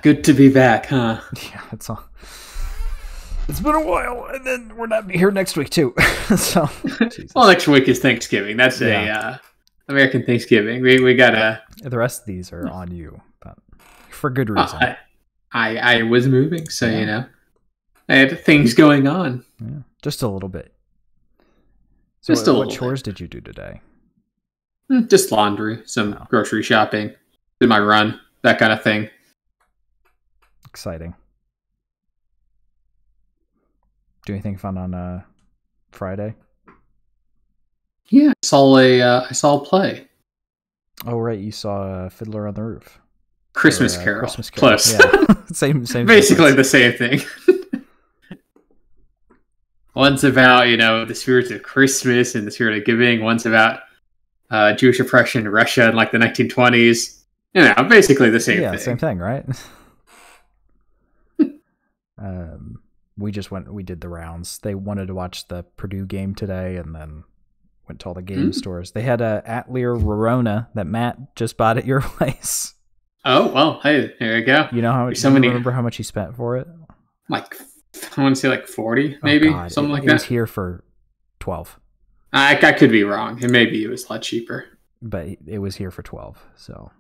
Good to be back, huh? Yeah, it's all. It's been a while, and then we're not here next week too. So, Jesus. Well, next week is Thanksgiving. That's Yeah. a American Thanksgiving. We gotta. The rest of these are on you, but for good reason. I was moving, so Yeah. I had things going on. Yeah, just a little bit. So, Just a what little chores bit. did you do today? Just laundry, some grocery shopping, did my run, that kind of thing. Exciting. Do anything fun on Friday? Yeah, I saw a play. Oh right, you saw Fiddler on the Roof. Christmas Carol. Christmas Carol. Close. Yeah. same. Basically the same thing. One's about, the spirit of Christmas and the spirit of giving. One's about Jewish oppression in Russia in like the 1920s. Basically the same thing. Yeah, same thing, right? We did the rounds. They wanted to watch the Purdue game today and then went to all the game stores. They had a Atelier Verona that Matt just bought at your place. Oh, well, hey, there you go. You know how much? Remember how much he spent for it? Like, I want to say like 40, maybe, something like that. It was here for 12. I could be wrong, and maybe it was a lot cheaper. But it was here for 12, so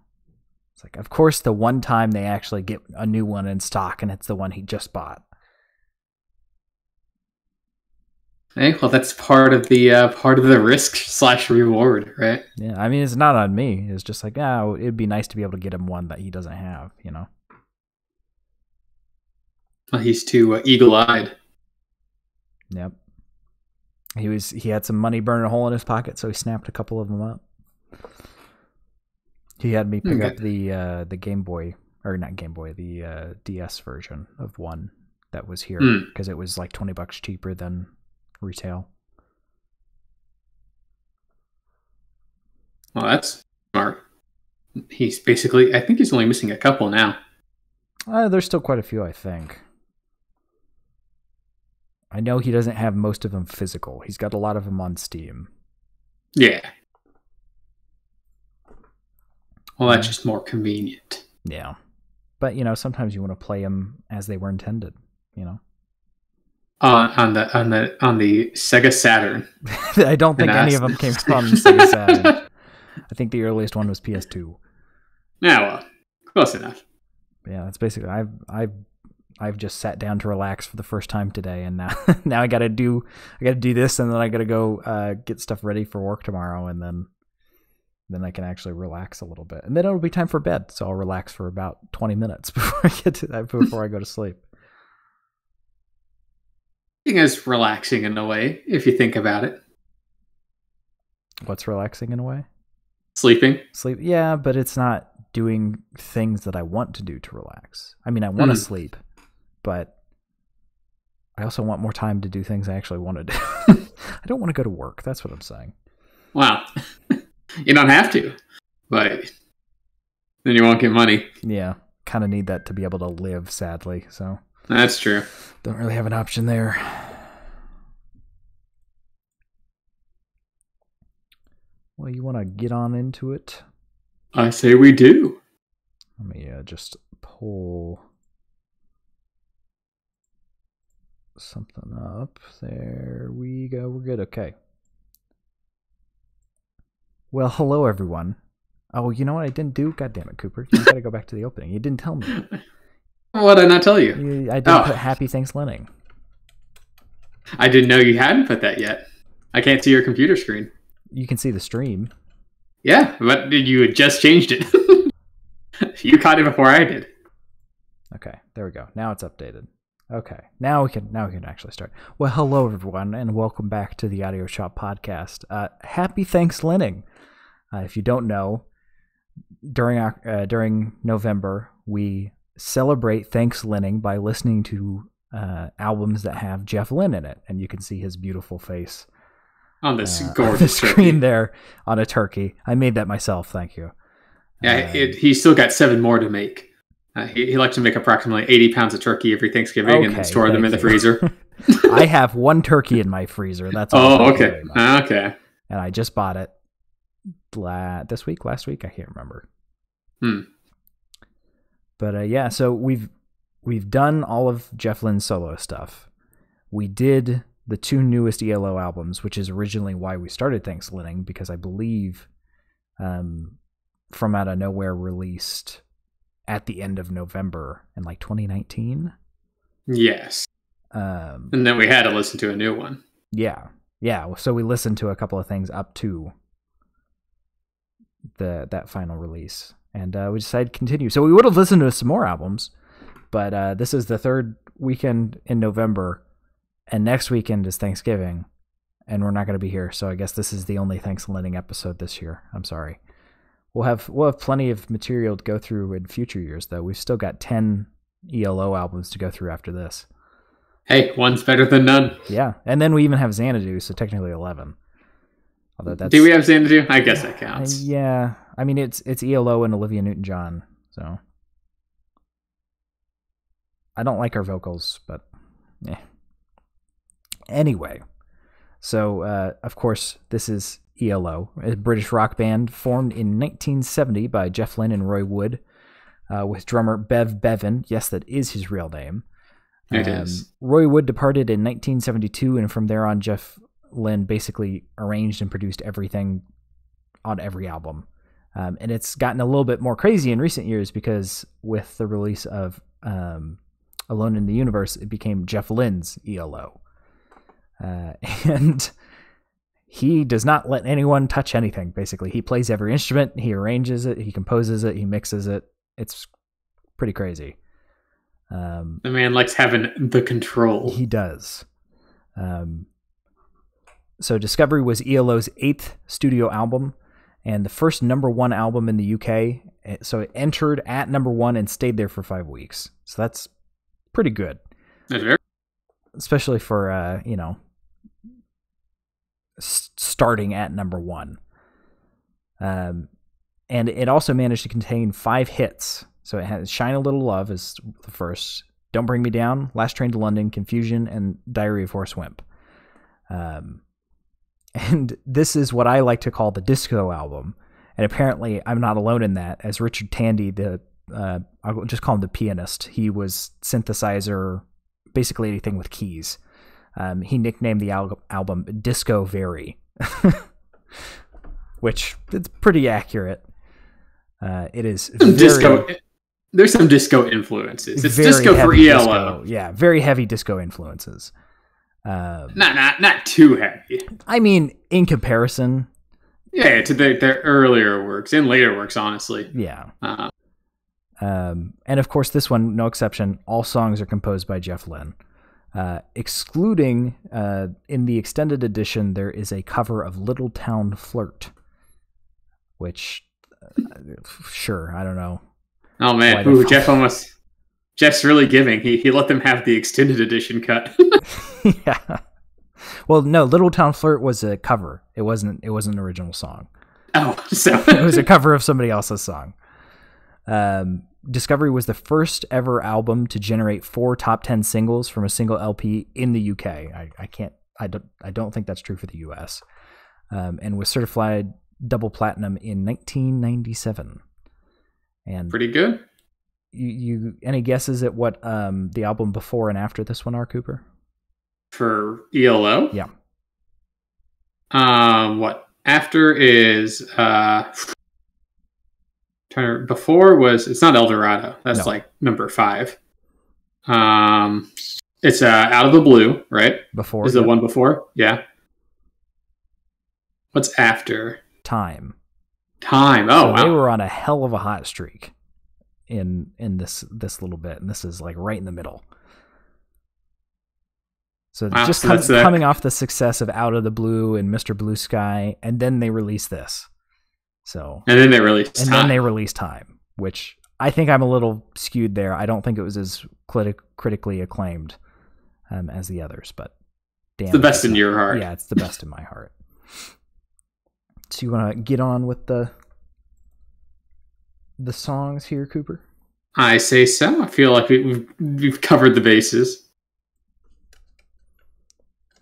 it's like, of course, the one time they actually get a new one in stock, and it's the one he just bought. Hey, well, that's part of the risk / reward, right? Yeah, I mean, it's not on me. It's just like, it'd be nice to be able to get him one that he doesn't have, Well, he's too eagle-eyed. Yep. He had some money burning a hole in his pocket, so he snapped a couple of them up. He had me pick up the Game Boy, or not Game Boy, the DS version of one that was here because it was like $20 cheaper than retail. Well, that's smart. He's basically, I think he's only missing a couple now. There's still quite a few, I think. I know he doesn't have most of them physical. He's got a lot of them on Steam. Yeah. Well, that's just more convenient. Yeah. But, sometimes you want to play them as they were intended, On the Sega Saturn. I don't think any of them came from Sega Saturn. I think the earliest one was PS2. Yeah, well, close enough. Yeah, that's basically. I've just sat down to relax for the first time today, and now I gotta do this, and then I gotta go get stuff ready for work tomorrow, and then I can actually relax a little bit, and then it'll be time for bed. So I'll relax for about 20 minutes before I go to sleep. I think it's relaxing in a way, if you think about it. What's relaxing in a way? Sleeping. Sleep, yeah, but it's not doing things that I want to do to relax. I mean, I want to sleep, but I also want more time to do things I actually want to do. I don't want to go to work. That's what I'm saying. Wow. You don't have to, but then you won't get money. Yeah, kind of need that to be able to live, sadly. So that's true. Don't really have an option there. Well, you want to get on into it? I say we do. Let me just pull something up. There we go. We're good. Okay. Well, hello, everyone. Oh, you know what I didn't do? God damn it, Cooper. You got to go back to the opening. You didn't tell me. What did I not tell you? I didn't put Happy Thanks-Lynning. I didn't know you hadn't put that yet. I can't see your computer screen. You can see the stream. Yeah, but you had just changed it. You caught it before I did. Okay, there we go. Now it's updated. Okay, now we can actually start. Well, hello everyone, and welcome back to the Audio Shop podcast. Happy Thanks-Lynning. If you don't know, during November we celebrate Thanks-Lynning by listening to albums that have Jeff Lynne in it, and you can see his beautiful face on this on gorgeous the screen turkey. there on a turkey. I made that myself. Thank you. Yeah, he's still got 7 more to make. He likes to make approximately 80 pounds of turkey every Thanksgiving and then store them in the freezer. I have 1 turkey in my freezer. That's all. Oh, okay. Okay. And I just bought it last week. I can't remember. But yeah, so we've done all of Jeff Lynne's solo stuff. We did the 2 newest ELO albums, which is originally why we started Thanks-Lynning, because I believe From Out of Nowhere released at the end of November in like 2019. Yes. And then we had to listen to a new one. Yeah. So we listened to a couple of things up to that final release, and we decided to continue. So we would have listened to some more albums, but this is the 3rd weekend in November, and next weekend is Thanksgiving, and we're not going to be here. So I guess this is the only Thanks-Lynning episode this year. I'm sorry. We'll have plenty of material to go through in future years, though. We've still got 10 ELO albums to go through after this. Hey, one's better than none. Yeah, and then we even have Xanadu, so technically 11. Although that's, do we have Xanadu? I guess that counts. Yeah, I mean it's ELO and Olivia Newton-John, so I don't like her vocals, but anyway. So of course this is ELO, a British rock band formed in 1970 by Jeff Lynne and Roy Wood, with drummer Bev Bevan. Yes, that is his real name. It is. Roy Wood departed in 1972, and from there on, Jeff Lynne basically arranged and produced everything on every album. And it's gotten a little bit more crazy in recent years because with the release of Alone in the Universe, it became Jeff Lynne's ELO. And he does not let anyone touch anything, basically. He plays every instrument, he arranges it, he composes it, he mixes it. It's pretty crazy. The man likes having the control. He does. So Discovery was ELO's 8th studio album and the first #1 album in the UK. So it entered at #1 and stayed there for 5 weeks. So that's pretty good. That's very, especially for, starting at #1. And it also managed to contain 5 hits. So it has Shine a Little Love is the first, Don't Bring Me Down, Last Train to London, Confusion, and Diary of Horace Wimp. And this is what I like to call the disco album. And apparently I'm not alone in that, as Richard Tandy, I'll just call him the pianist. He was synthesizer, basically anything with keys. He nicknamed the album Disco Very, which is pretty accurate. It is disco. There's some disco influences. It's disco for ELO. Disco, yeah, very heavy disco influences. Not too heavy. I mean, in comparison. Yeah, to their earlier works and later works, honestly. Yeah. And of course, this one, no exception. All songs are composed by Jeff Lynne, excluding in the extended edition there is a cover of Little Town Flirt, which sure, I don't know. Oh man, Jeff's really giving. He let them have the extended edition cut. Yeah. Well, no, Little Town Flirt was a cover. It wasn't an original song. Oh, so it was a cover of somebody else's song. Discovery was the first ever album to generate 4 top 10 singles from a single LP in the UK. I don't think that's true for the US. And was certified double platinum in 1997. And pretty good. You any guesses at what the album before and after this one are, Cooper? For ELO? Yeah. What after is before was, it's not El Dorado. That's like number 5. It's Out of the Blue, right? Before is the one before? Yeah. What's after? Time. Oh, so wow. They were on a hell of a hot streak in this little bit, and this is like right in the middle. So wow, just coming off the success of Out of the Blue and Mr. Blue Sky, and then they released this. And then they released Time, which I think I'm a little skewed there. I don't think it was as critically acclaimed as the others, but damn, it's the best in your heart. Yeah, it's the best in my heart. So you want to get on with the songs here, Cooper? I say so. I feel like we've covered the bases.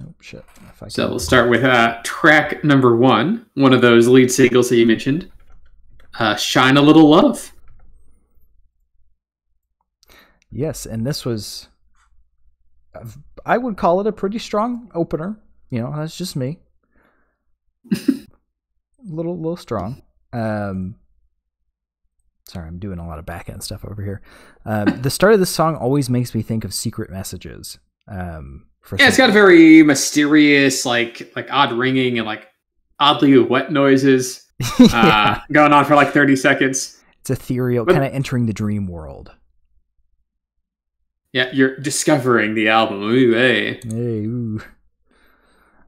Oh shit! So we'll start with track number 1, one of those lead singles that you mentioned, "Shine a Little Love." Yes, and this was, I would call it a pretty strong opener. You know, that's just me. little strong. Sorry, I'm doing a lot of back end stuff over here. The start of this song always makes me think of Secret Messages. It's got a very mysterious, like odd ringing and like oddly wet noises going on for like 30 seconds. It's ethereal, kind of entering the dream world. Yeah, you're discovering the album. Ooh, hey. Ooh.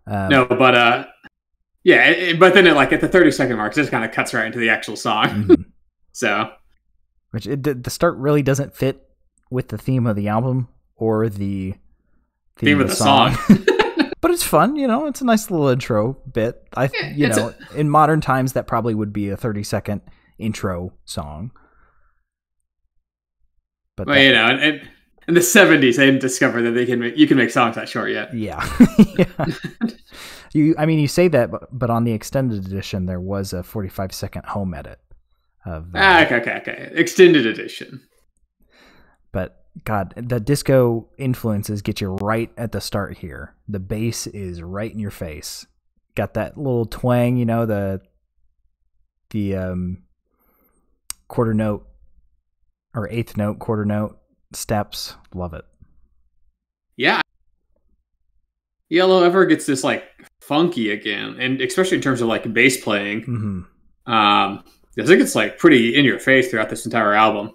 No, but but then at the 30-second mark, it just kind of cuts right into the actual song. Mm-hmm. So, which the start really doesn't fit with the theme of the album or the theme of the song. But it's fun, you know. It's a nice little intro bit. In modern times, that probably would be a 30-second intro song. But well, in the 70s, they didn't discover that you can make songs that short yet. Yeah. You say that, but on the extended edition, there was a 45-second home edit of okay. Extended edition. But God, the disco influences get you right at the start here. The bass is right in your face. Got that little twang, you know, the quarter note or eighth note, quarter note steps. Love it. Yeah. Yellow ever gets this like funky again, and especially in terms of like bass playing. Mm-hmm. I think it's like pretty in your face throughout this entire album,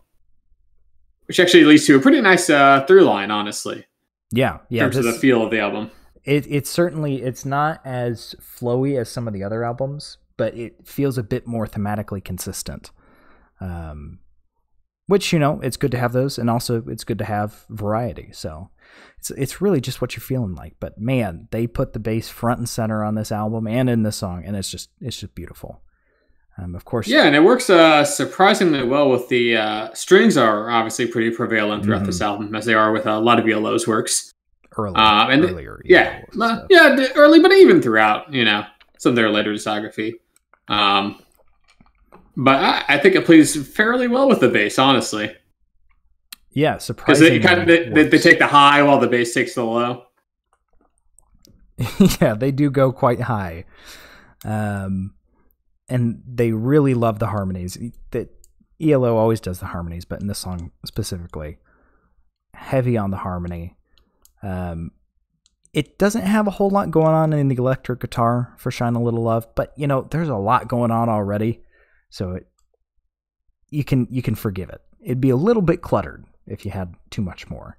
which actually leads to a pretty nice through line, honestly. Yeah. In terms of the feel of the album. It's not as flowy as some of the other albums, but it feels a bit more thematically consistent. Which, you know, it's good to have those, and also it's good to have variety. So it's really just what you're feeling like. But man, they put the bass front and center on this album and in this song, and it's just beautiful. Of course. Yeah, and it works surprisingly well with the strings are obviously pretty prevalent throughout this album, as they are with a lot of ELO's works. Earlier. Early, but even throughout, you know, some of their later discography. But I think it plays fairly well with the bass, honestly. Yeah, surprisingly. Because they take the high while the bass takes the low. Yeah, they do go quite high. And they really love the harmonies. That ELO always does the harmonies, but in this song specifically, heavy on the harmony. It doesn't have a whole lot going on in the electric guitar for Shine a Little Love, but you know, there's a lot going on already, so you can forgive it. It'd be a little bit cluttered if you had too much more.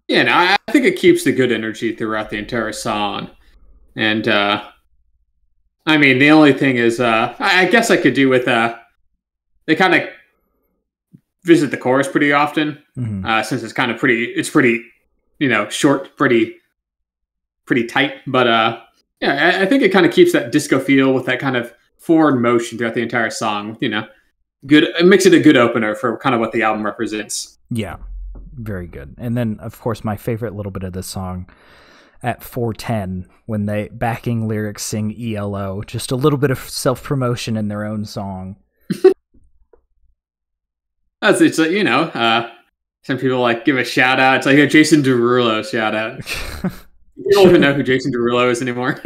Yeah, no, I think it keeps the good energy throughout the entire song, and I mean, the only thing is, I guess I could do with they kind of visit the chorus pretty often, since it's kind of pretty, you know, short, pretty tight. But I think it kind of keeps that disco feel with that kind of forward motion throughout the entire song. You know, it makes it a good opener for kind of what the album represents. Yeah, very good. And then, of course, my favorite little bit of this song at 4:10, when they backing lyrics sing ELO, just a little bit of self-promotion in their own song. It's like, you know, some people like give a shout out. It's like a Jason Derulo shout out. You don't even know who Jason Derulo is anymore.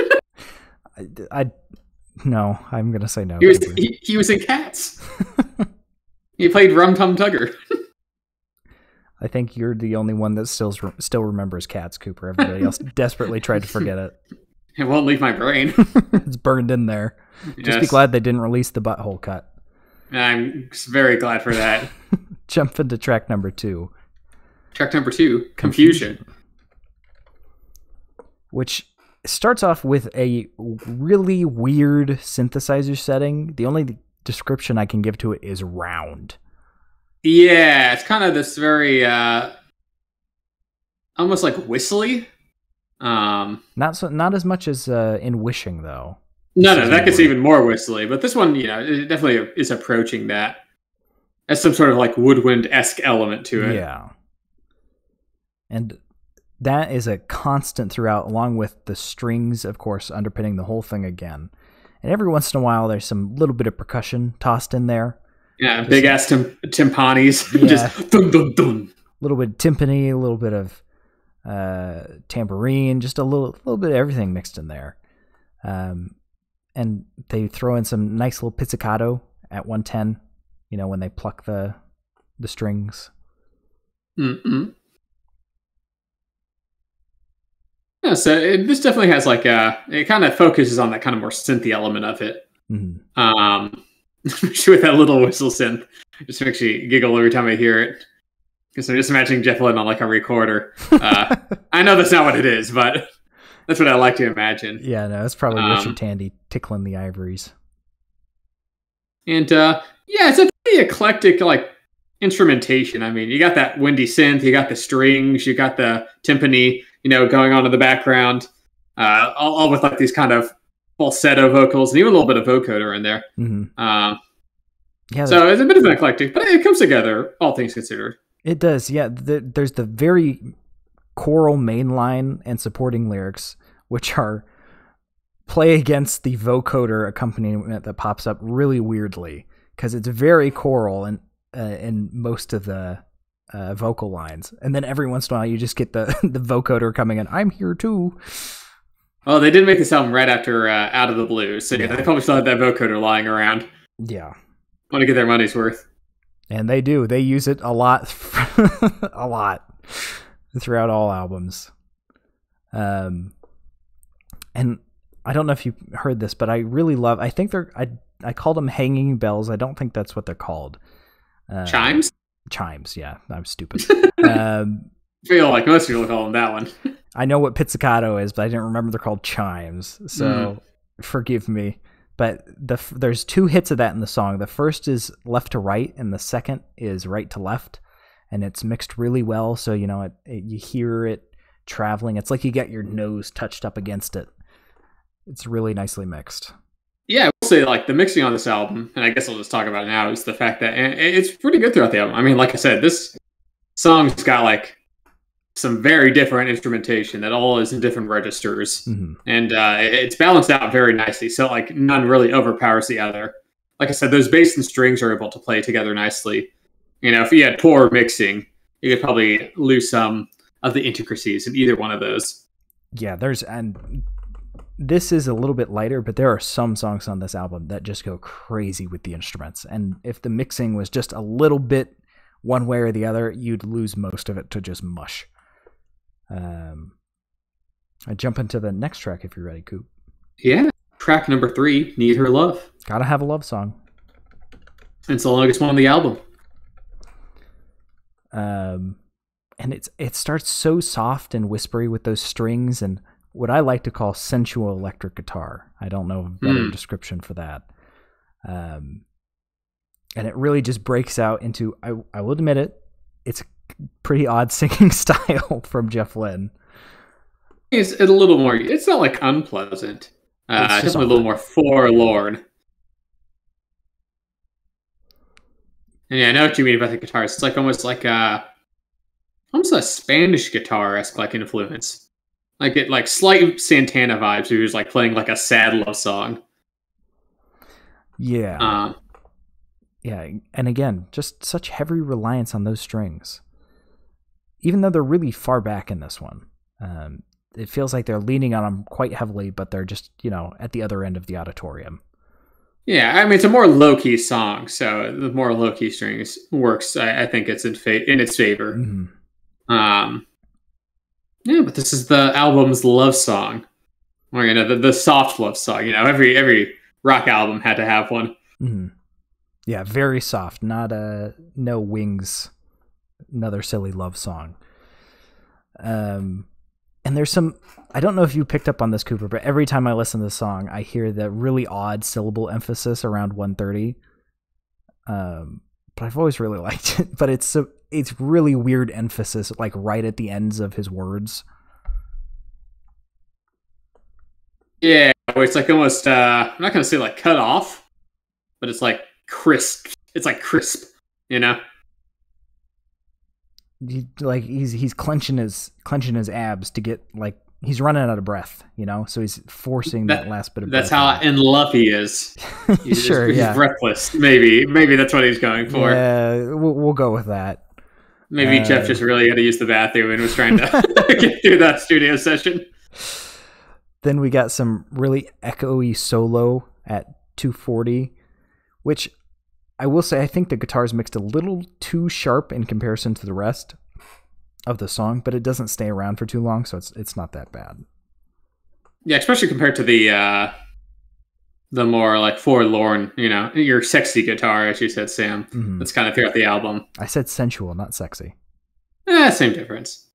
No, I'm gonna say no. He was in Cats. He played Rum Tum Tugger. I think you're the only one that still remembers Cats, Cooper. Everybody else desperately tried to forget it. It won't leave my brain. It's burned in there. Yes. Just be glad they didn't release the butthole cut. I'm very glad for that. Jump into track number 2. Track number 2, Confusion. Which starts off with a really weird synthesizer setting. The only description I can give to it is round. Yeah, it's kind of this very almost like whistly. Not as much as in Wishing, though. No, that gets even more whistly. But this one, you know, it definitely is approaching that as some sort of like woodwind-esque element to it. Yeah, and that is a constant throughout, along with the strings, of course, underpinning the whole thing again. And every once in a while, there's some little bit of percussion tossed in there. Yeah, big ass timpanis, just dun dun dun. little bit of timpani, a little bit of tambourine, just a little bit of everything mixed in there. And they throw in some nice little pizzicato at 110, when they pluck the strings. Mm-hmm. Yeah, so this definitely has it kind of focuses on that kind of more synthy element of it. Mm-hmm. With that little whistle synth, just makes me giggle every time I hear it. Because I'm just imagining Jeff Lynne on a recorder. I know that's not what it is, but that's what I like to imagine. Yeah, no, it's probably Richard Tandy tickling the ivories. And it's a pretty eclectic instrumentation. I mean, you got that windy synth, you got the strings, you got the timpani, going on in the background, all with these kind of falsetto vocals and even a little bit of vocoder in there. Mm-hmm. So it's a bit of an eclectic, but it comes together, all things considered. It does, yeah. There's the very choral main line and supporting lyrics, which are play against the vocoder accompaniment that pops up really weirdly, because it's very choral and in most of the vocal lines, and then every once in a while you just get the vocoder coming in. I'm here too. Oh, they did make this album right after Out of the Blue, so yeah, they probably still had that vocoder lying around. Yeah, want to get their money's worth. And they do. They use it a lot, a lot throughout all albums. And I don't know if you heard this, but I really love. I think I called them hanging bells. I don't think that's what they're called. Chimes. Chimes. Yeah, I'm stupid. I feel like most people call them that one. I know what pizzicato is, but I didn't remember they're called chimes. So forgive me. But there's two hits of that in the song. The first is left to right, and the second is right to left, and it's mixed really well. So you hear it traveling. It's like you get your nose touched up against it. It's really nicely mixed. Yeah, I will say the mixing on this album, and I guess I'll just talk about it now, is the fact that it's pretty good throughout the album. I mean, like I said, this song's got some very different instrumentation that all is in different registers, and it's balanced out very nicely. So none really overpowers the other. Like I said, those bass and strings are able to play together nicely. If you had poor mixing, you could probably lose some of the intricacies in either one of those. Yeah, and this is a little bit lighter, but there are some songs on this album that just go crazy with the instruments. And if the mixing was just a little bit one way or the other, you'd lose most of it to just mush. I jump into the next track if you're ready, Coop. Yeah, track number 3, Need Her Love. Gotta have a love song. It's the longest one on the album. And it starts so soft and whispery with those strings and what I like to call sensual electric guitar. I don't know a better description for that. And it really just breaks out into, I will admit it, it's a pretty odd singing style from Jeff Lynne. It's a little more, it's not unpleasant. It's just a little more forlorn. And yeah, I know what you mean about the guitars. It's almost almost a Spanish guitar-esque influence. Slight Santana vibes. He was playing a sad love song. Yeah. Yeah, and again, just such heavy reliance on those strings. Even though they're really far back in this one. It feels like they're leaning on them quite heavily, but they're just, at the other end of the auditorium. Yeah, I mean, it's a more low-key song, so the more low-key strings works. I think it's in its favor. Mm-hmm. Yeah, but this is the album's love song. Or, the soft love song. Every rock album had to have one. Mm-hmm. Yeah, very soft. Not no Wings, another silly love song. And there's some, I don't know if you picked up on this, Cooper, but every time I listen to the song, I hear the really odd syllable emphasis around 130. But I've always really liked it. But it's really weird emphasis, right at the ends of his words. Yeah, it's almost, I'm not going to say cut off, but it's crisp. It's crisp, He's clenching his abs to get he's running out of breath, so he's forcing that last bit of breath. That's how in love he is. Sure, he's breathless. Maybe that's what he's going for. Yeah, we'll go with that. Maybe Jeff just really had to use the bathroom and was trying to get through that studio session. Then we got some really echoey solo at 240, which I will say I think the guitar's mixed a little too sharp in comparison to the rest of the song, but it doesn't stay around for too long, so it's not that bad. Yeah, especially compared to the more like forlorn, your sexy guitar, as you said, Sam. Mm-hmm. That's kind of throughout the album. I said sensual, not sexy. Same difference.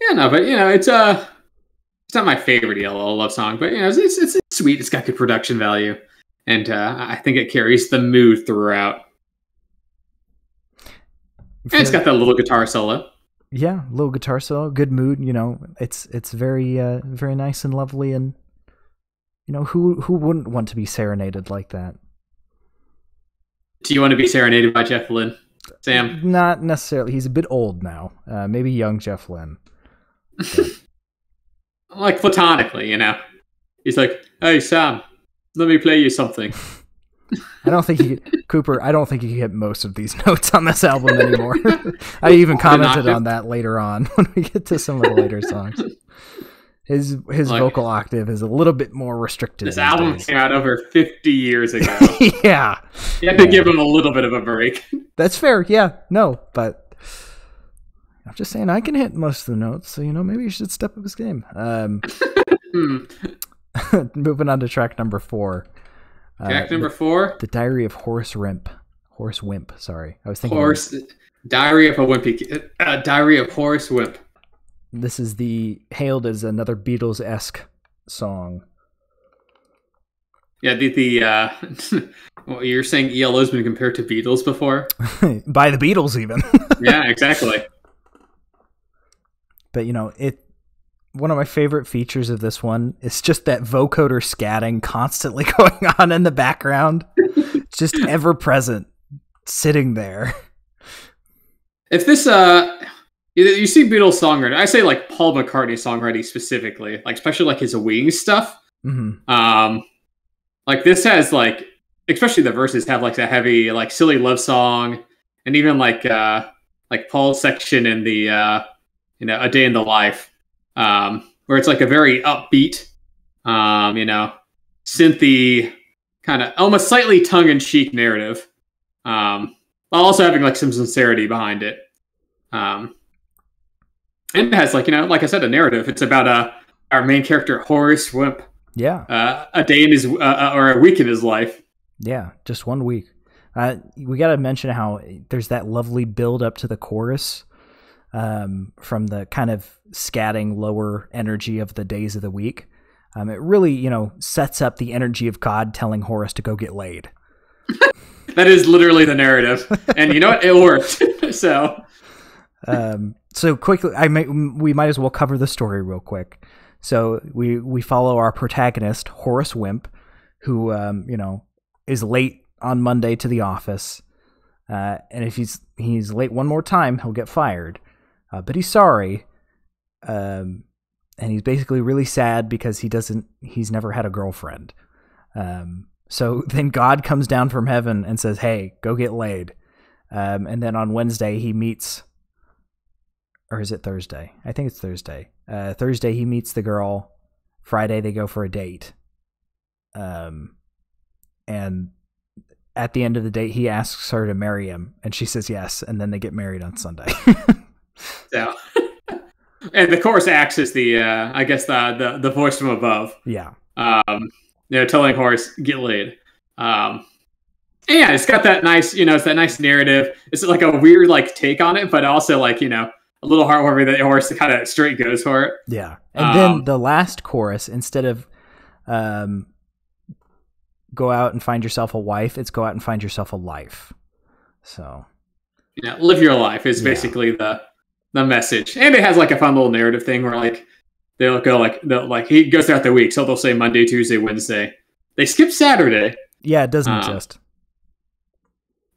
Yeah, no, but it's not my favorite ELO love song, but it's sweet. It's got good production value, and I think it carries the mood throughout. And it's got that little guitar solo. Yeah, little guitar solo, good mood. It's very very nice and lovely, and who wouldn't want to be serenaded like that? Do you want to be serenaded by Jeff Lynne, Sam? Not necessarily. He's a bit old now. Maybe young Jeff Lynne. Like platonically, He's like, "Hey Sam, let me play you something." I don't think Cooper hit most of these notes on this album anymore. I even commented on that later on when we get to some of the later songs. His vocal octave is a little bit more restricted. This album came out over 50 years ago. Yeah. You had to give him a little bit of a break. That's fair. Yeah. No, but I'm just saying I can hit most of the notes, so maybe you should step up his game. Moving on to track number 4. Track number 4? The Diary of Horace Wimp. Sorry. I was thinking Diary of a Wimpy. Diary of Horace Wimp. This is hailed as another Beatles-esque song. Yeah, well, you're saying ELO's been compared to Beatles before? By the Beatles, even. Yeah, exactly. But, one of my favorite features of this one is just that vocoder scatting constantly going on in the background. It's just ever present, sitting there. If this, you see Beatles songwriting, I say like Paul McCartney songwriting specifically, like especially like his Wings stuff. Mm-hmm. Like this has like, especially the verses have like that heavy, like silly love song, and even like Paul's section in the, A Day in the Life. Where it's like a very upbeat, synthy, kind of almost slightly tongue-in-cheek narrative, while also having like some sincerity behind it. And it has like I said, a narrative. It's about our main character Horace Wimp. Yeah. A day in his or a week in his life. Yeah, just 1 week. We got to mention how there's that lovely build up to the chorus. From the kind of scatting lower energy of the days of the week. It really, sets up the energy of God telling Horace to go get laid. That is literally the narrative. And you know what? It worked. So quickly, we might as well cover the story real quick. So we follow our protagonist, Horace Wimp, who, is late on Monday to the office. And if he's late one more time, he'll get fired. But he's sorry, and he's basically really sad because he's never had a girlfriend. So then God comes down from heaven and says, "Hey, go get laid." And then on Wednesday he meets, or is it Thursday? I think it's Thursday. Thursday he meets the girl. Friday they go for a date. And at the end of the date he asks her to marry him, and she says yes, and then they get married on Sunday. So, and the chorus acts as the voice from above. Yeah. Telling Horace get laid. And yeah, it's got that nice, it's that nice narrative. It's like a weird like take on it, but also like a little heartwarming that Horace kind of straight goes for it. Yeah. And then the last chorus, instead of go out and find yourself a wife, it's go out and find yourself a life. So. Yeah, live your life is basically the message, and it has like a fun little narrative thing where like they'll he goes throughout the week, so they'll say Monday, Tuesday, Wednesday. They skip Saturday. Yeah, it doesn't exist.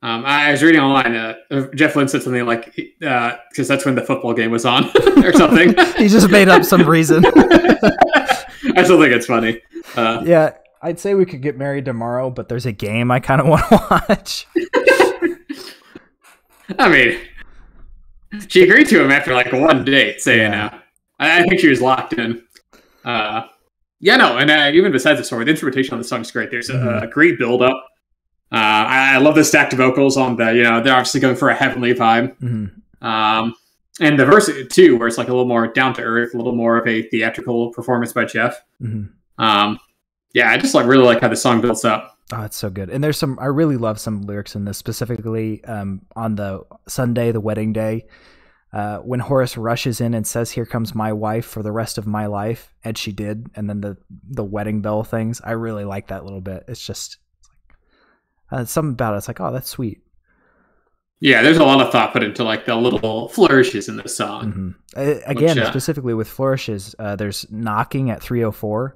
I was reading online. Jeff Lynne said something like because that's when the football game was on or something. He just made up some reason. I still think it's funny. Yeah, I'd say we could get married tomorrow, but there's a game I kind of want to watch. I mean, she agreed to him after like one date, so you know, I think she was locked in. Yeah, no, and even besides the story, the instrumentation on the song is great. There's a great build up. I love the stacked vocals on the, you know, they're obviously going for a heavenly vibe. And the verse too, where it's like a little more down to earth, a little more of a theatrical performance by Jeff. Yeah, I just like really like how the song builds up. Oh, it's so good. And there's I really love some lyrics in this, specifically on the Sunday, the wedding day, when Horace rushes in and says, "Here comes my wife for the rest of my life," and she did. And then the wedding bell things, I really like that little bit. It's just something about it. It's like, oh, that's sweet. Yeah, there's a lot of thought put into like the little flourishes in the song. Again, specifically with flourishes, there's knocking at 3:04.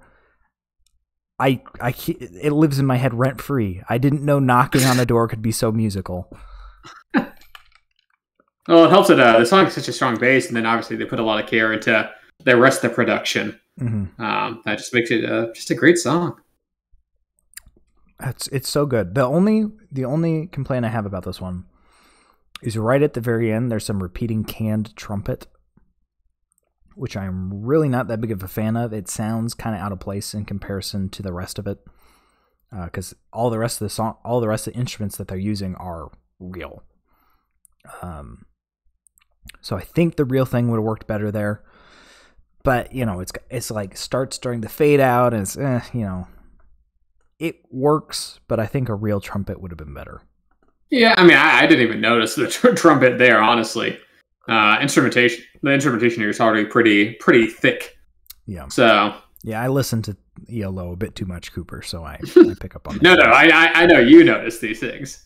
It lives in my head rent free. I didn't know knocking on a door could be so musical. Well, it helps that the song is such a strong bass, and then obviously they put a lot of care into the rest of the production. That just makes it just a great song. It's so good. The only complaint I have about this one is right at the very end. There's some repeating canned trumpet, which I'm really not that big of a fan of. It sounds kind of out of place in comparison to the rest of it, because all the rest of the song, all the rest of the instruments that they're using are real. So I think the real thing would have worked better there. But you know, it's like starts during the fade out, and it's you know, it works. But I think a real trumpet would have been better. Yeah, I mean, I didn't even notice the trumpet there, honestly. The instrumentation here is already pretty thick. Yeah. So yeah, I listen to ELO a bit too much, Cooper. So I pick up on that. No, I know you notice these things.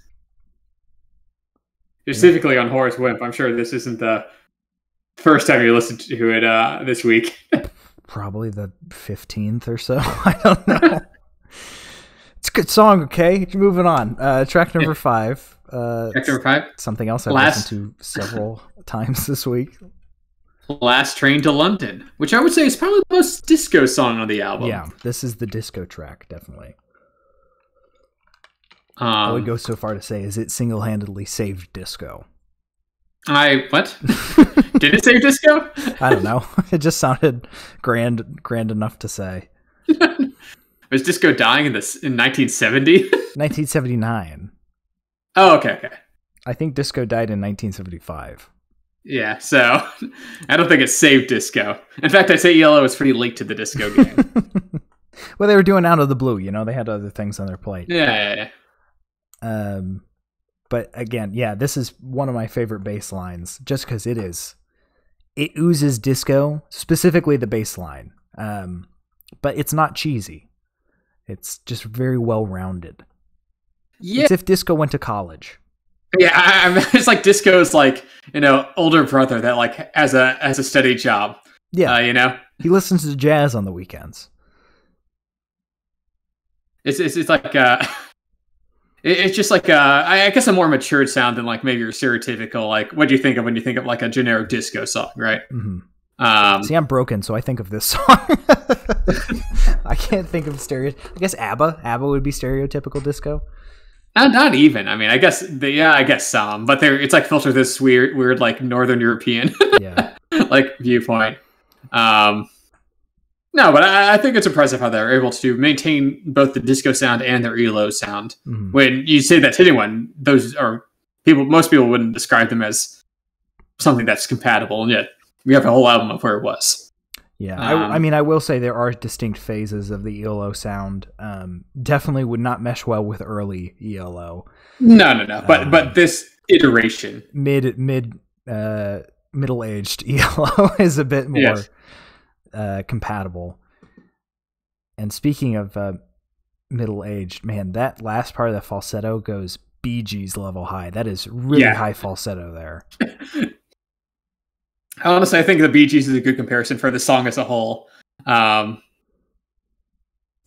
Specifically on Horace Wimp. I'm sure this isn't the first time you listened to it this week. Probably the 15th or so. I don't know. It's a good song, okay? Moving on. Track number 5. Track number 5? Something else I've listened to several times this week. Last Train to London, which I would say is probably the most disco song on the album. Yeah, this is the disco track, definitely. I would go so far to say, is it single-handedly saved disco? What? Did it save disco? I don't know. It just sounded grand enough to say. Was disco dying in 1970? 1979. Oh, okay. I think disco died in 1975. Yeah, so I don't think it saved disco. In fact, I'd say ELO was pretty late to the disco game. Well, they were doing Out of the Blue, you know, they had other things on their plate. Yeah. But again, yeah, this is one of my favorite bass lines, just because it oozes disco, specifically the bass line. But it's not cheesy. It's just very well rounded. Yeah. It's if disco went to college. Yeah, it's like disco's like, you know, older brother that like has a steady job. Yeah, you know, he listens to jazz on the weekends. It's like it's just like I guess a more matured sound than like maybe your stereotypical like what do you think of when you think of like a generic disco song, right? See, I'm broken, so I think of this song. I can't think of I guess ABBA would be stereotypical disco. Not even. I mean, I guess some, but it's like filter this weird like Northern European like viewpoint. No, but I think it's impressive how they're able to maintain both the disco sound and their ELO sound. When you say that to anyone, those are most people wouldn't describe them as something that's compatible, and yet we have a whole album of where it was. Yeah, I mean, I will say there are distinct phases of the ELO sound. Definitely would not mesh well with early ELO. No. But this iteration, middle-aged ELO is a bit more compatible. And speaking of middle-aged, man, that last part of the falsetto goes Bee Gees level high. That is really high falsetto there. Honestly, I think the Bee Gees is a good comparison for the song as a whole. I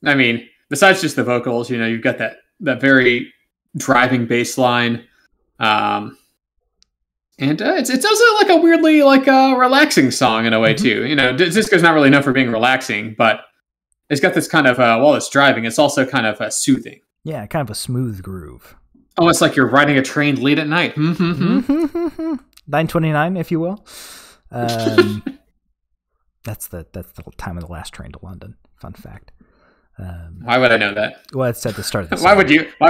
mean, besides just the vocals, you know, you've got that very driving bass line. And it's also like a weirdly like a relaxing song in a way too. You know, disco's not really known for being relaxing, but it's got this kind of while it's driving, it's also kind of soothing. Yeah, kind of a smooth groove. Oh, it's like you're riding a train late at night. 9:29, if you will. That's the time of the last train to London. Fun fact. Why would I know that? Well, it's at the start of the song. Why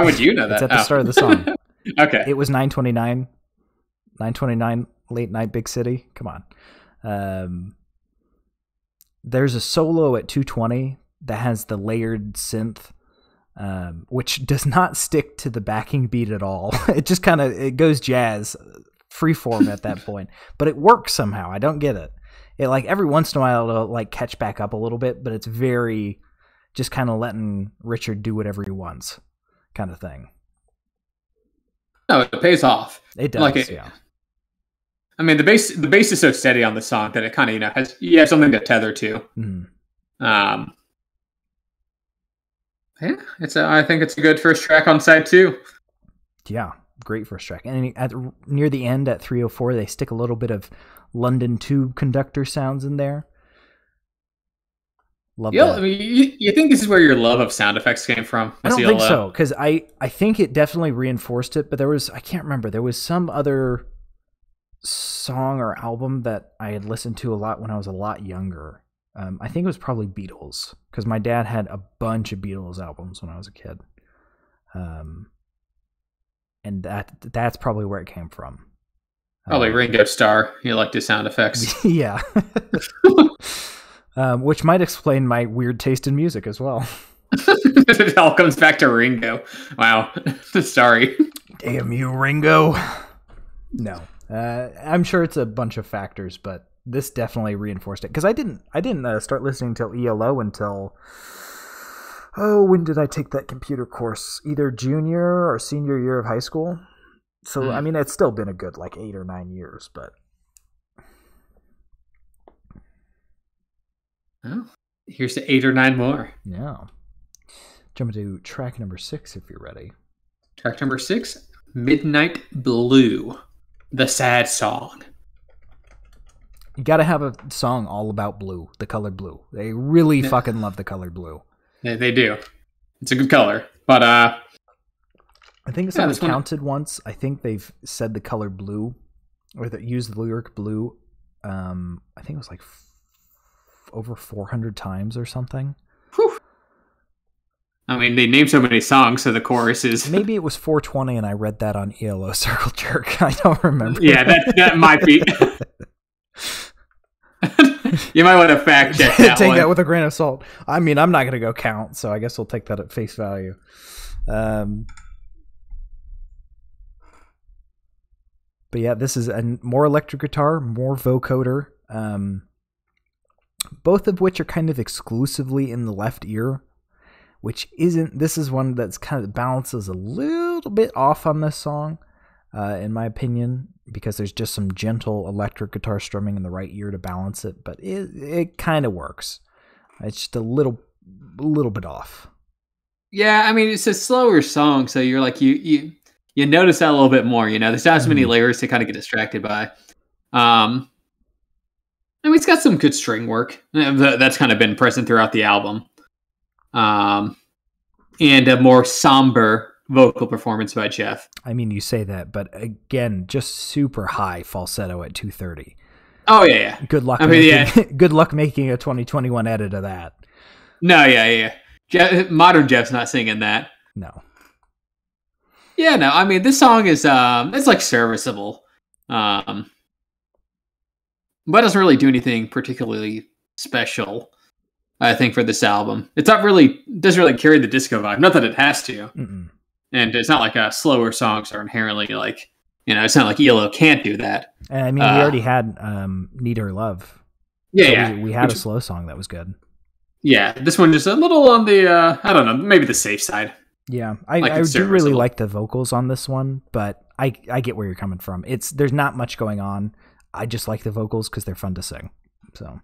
would you know that? It's at the start of the song. Okay. It was 9:29. 9:29, late night, big city. Come on. There's a solo at 2:20 that has the layered synth, which does not stick to the backing beat at all. It just kind of, it goes jazz, freeform at that point, but it works somehow. I don't get it. It like every once in a while it'll like catch back up a little bit, but it's very just kind of letting Richard do whatever he wants, kind of thing. No, it pays off. It does, yeah. I mean, the bass is so steady on the song that it kind of, you have something to tether to. Mm. Yeah, I think it's a good first track on side 2. Yeah, great first track. And near the end at 3:04, they stick a little bit of London Tube conductor sounds in there. Love that. I mean, you think this is where your love of sound effects came from? I don't think so, because I think it definitely reinforced it, but I can't remember. There was some other song or album that I had listened to a lot when I was a lot younger. I think it was probably Beatles, because my dad had a bunch of Beatles albums when I was a kid. And that's probably where it came from. Probably Ringo Starr. You liked his sound effects. Yeah. Which might explain my weird taste in music as well. It all comes back to Ringo. Wow. Sorry. Damn you, Ringo. No. I'm sure it's a bunch of factors, but this definitely reinforced it. Because I didn't start listening till ELO until... when did I take that computer course? Either junior or senior year of high school. So, I mean, it's still been a good, 8 or 9 years, but... Well, here's to 8 or 9 more. Yeah. Jump into track number 6 if you're ready. Track number 6, Midnight Blue, the sad song. You gotta have a song all about blue, the color blue. They really fucking love the color blue. They do. It's a good color, but I think it's counted once. I think they've said the color blue, or that used the lyric blue. I think it was over 400 times or something. Whew. I mean, they named so many songs, so the chorus is... Maybe it was 420 and I read that on ELO Circle Jerk. I don't remember. Yeah, that might be. You might want to fact check that Take one. that with a grain of salt. I mean, I'm not going to go count, so I guess we'll take that at face value. But yeah, this is more electric guitar, more vocoder. Both of which are kind of exclusively in the left ear, which isn't... This is one that's kind of balances a little bit off on this song, in my opinion, because there's just some gentle electric guitar strumming in the right ear to balance it, but it kind of works. It's just a little bit off. Yeah, I mean, it's a slower song, so you're like, you notice that a little bit more, There's not as many layers to kind of get distracted by. I mean, it's got some good string work. That's kind of been present throughout the album. And a more somber vocal performance by Jeff. I mean, you say that, but again, just super high falsetto at 2:30. Oh, yeah. Good luck good luck making a 2021 edit of that. No, yeah. Modern Jeff's not singing that. No. Yeah, no, I mean, this song is, it's serviceable. But it doesn't really do anything particularly special, I think, for this album. It doesn't really carry the disco vibe. Not that it has to. Mm-mm. And it's not like slower songs are inherently it's not like ELO can't do that. And I mean, we already had Need Her Love. Yeah, so we had a slow song that was good. Yeah, this one just a little on the, I don't know, maybe the safe side. Yeah, I do really like the vocals on this one, but I get where you're coming from. There's not much going on. I just like the vocals because they're fun to sing. So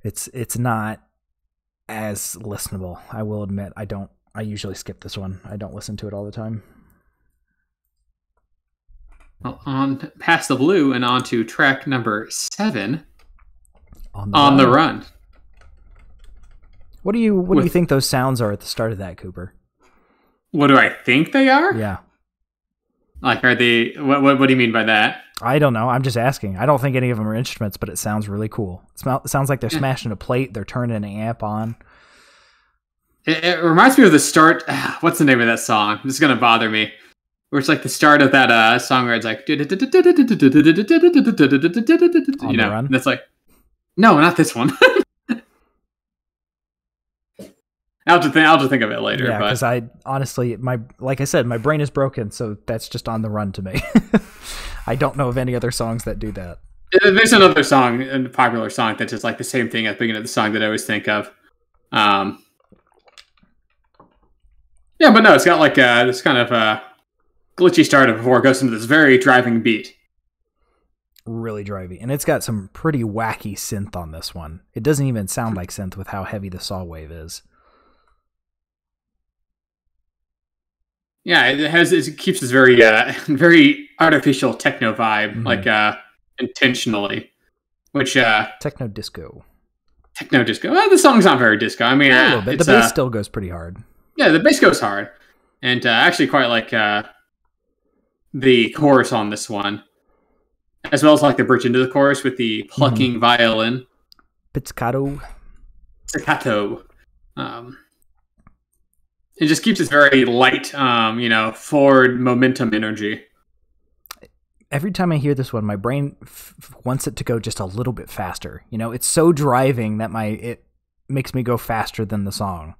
it's not as listenable. I will admit, I usually skip this one. I don't listen to it all the time. Well, on past the blue and on to track number 7, On the Run. What do you think those sounds are at the start of that, Cooper? What do I think they are? Yeah. Like, are they? What do you mean by that? I don't know. I'm just asking. I don't think any of them are instruments, but it sounds really cool. It sounds like they're smashing a plate. They're turning an amp on. It reminds me of the start. What's the name of that song? This is gonna bother me. Where it's like the start of that song where it's like, you know, Run? and it's like, no, not this one. I'll just think of it later. Yeah, because I honestly, like I said, my brain is broken, so that's just On the Run to me. I don't know of any other songs that do that. There's another song, a popular song that's just like the same thing at the beginning of the song that I always think of. Yeah, but no, it's got like this kind of glitchy start before it goes into this very driving beat. Really drivey, and it's got some pretty wacky synth on this one. It doesn't even sound like synth with how heavy the saw wave is. Yeah, it keeps this very very artificial techno vibe, like intentionally, which techno disco. Well, the song's not very disco. I mean, a little bit. The bass still goes pretty hard. Yeah, the bass goes hard, and I actually quite like the chorus on this one, as well as like the bridge into the chorus with the plucking violin, pizzicato. It just keeps this very light, forward momentum energy. Every time I hear this one, my brain wants it to go just a little bit faster. You know, it's so driving that it makes me go faster than the song.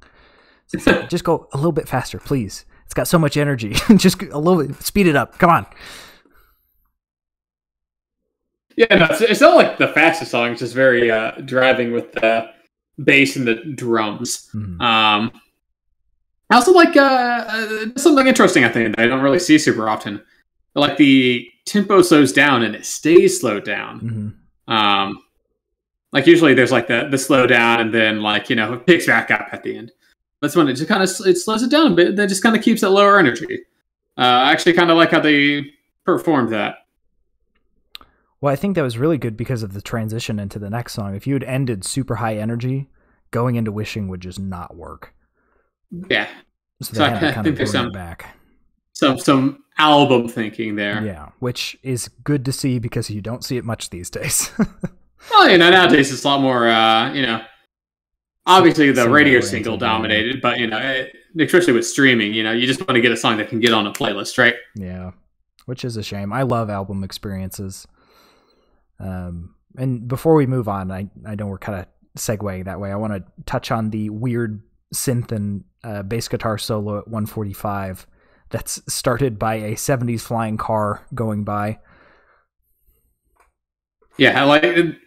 So just go a little bit faster, please. It's got so much energy. Just a little bit, speed it up. Come on. Yeah, no, it's not like the fastest song. It's just very driving with the bass and the drums. I also like something interesting, I think, that I don't really see super often. Like the tempo slows down and it stays slowed down. Like usually there's like the slow down and then like, it picks back up at the end. That's when it just kind of it slows it down a bit. That just kind of keeps it lower energy. I actually kind of like how they performed that. Well, I think that was really good because of the transition into the next song. If you had ended super high energy, going into Wishing would just not work. Yeah. So I think there's some album thinking there. Yeah, which is good to see because you don't see it much these days. Well, nowadays it's a lot more, obviously the radio single dominated, but, especially with streaming, you just want to get a song that can get on a playlist, right? Yeah, which is a shame. I love album experiences. And before we move on, I know we're kind of segueing that way. I want to touch on the weird synth and bass guitar solo at 145 that's started by a 70s flying car going by. Yeah,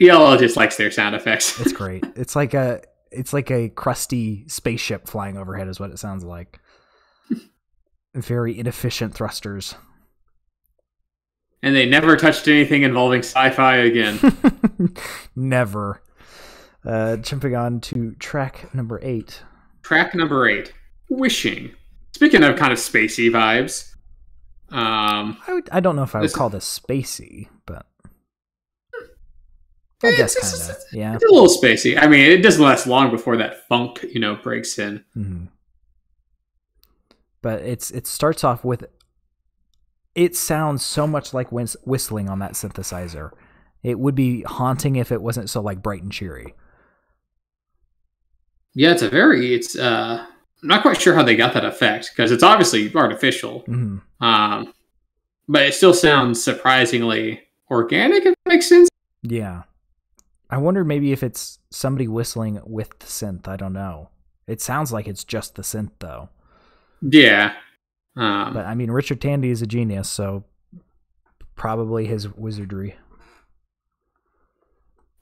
ELO just likes their sound effects. It's great. It's like a crusty spaceship flying overhead is what it sounds like. Very inefficient thrusters. And they never touched anything involving sci-fi again. Never. Jumping on to track number 8. Track number 8, Wishing. Speaking of kind of spacey vibes, I don't know if I would call this spacey, but I guess kind of. Yeah, it's a little spacey. I mean, it doesn't last long before that funk, breaks in. Mm-hmm. But it starts off with. It sounds so much like whistling on that synthesizer. It would be haunting if it wasn't so like bright and cheery. Yeah, I'm not quite sure how they got that effect because it's obviously artificial. Mm-hmm. But it still sounds surprisingly organic, if that makes sense. Yeah. I wonder maybe if it's somebody whistling with the synth. I don't know. It sounds like it's just the synth though. Yeah. But I mean, Richard Tandy is a genius, so probably his wizardry.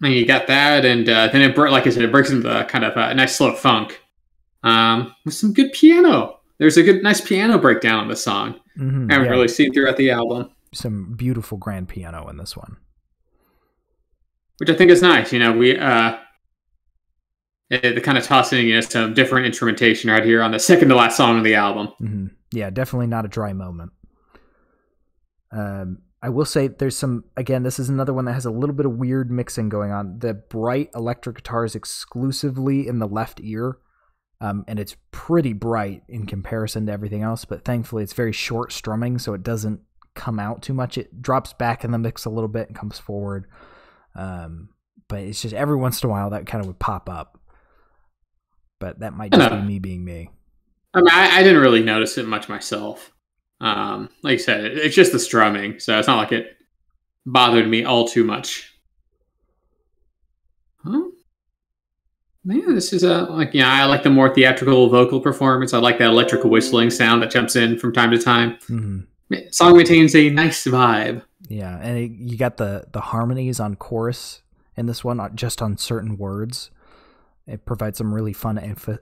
And you got that, and then it breaks into the kind of a nice slow funk with some good piano. There's a nice piano breakdown on the song. Mm-hmm, I haven't really seen throughout the album. Some beautiful grand piano in this one, which I think is nice. The kind of tossing some different instrumentation right here on the second to last song of the album. Mm-hmm. Yeah, definitely not a dry moment. I will say there's some, again, this is another one that has a little bit of weird mixing going on. The bright electric guitar is exclusively in the left ear. and it's pretty bright in comparison to everything else, but thankfully it's very short strumming, so it doesn't come out too much. It drops back in the mix a little bit and comes forward. But it's just every once in a while that kind of would pop up. But that might just be me being me. I mean, I didn't really notice it much myself. Like I said, it's just the strumming, so it's not like it bothered me all too much. Huh? Man, this is I like the more theatrical vocal performance. I like that electrical whistling sound that jumps in from time to time. Mm-hmm. Song maintains a nice vibe. Yeah, and you got the harmonies on chorus in this one, not just on certain words. It provides some really fun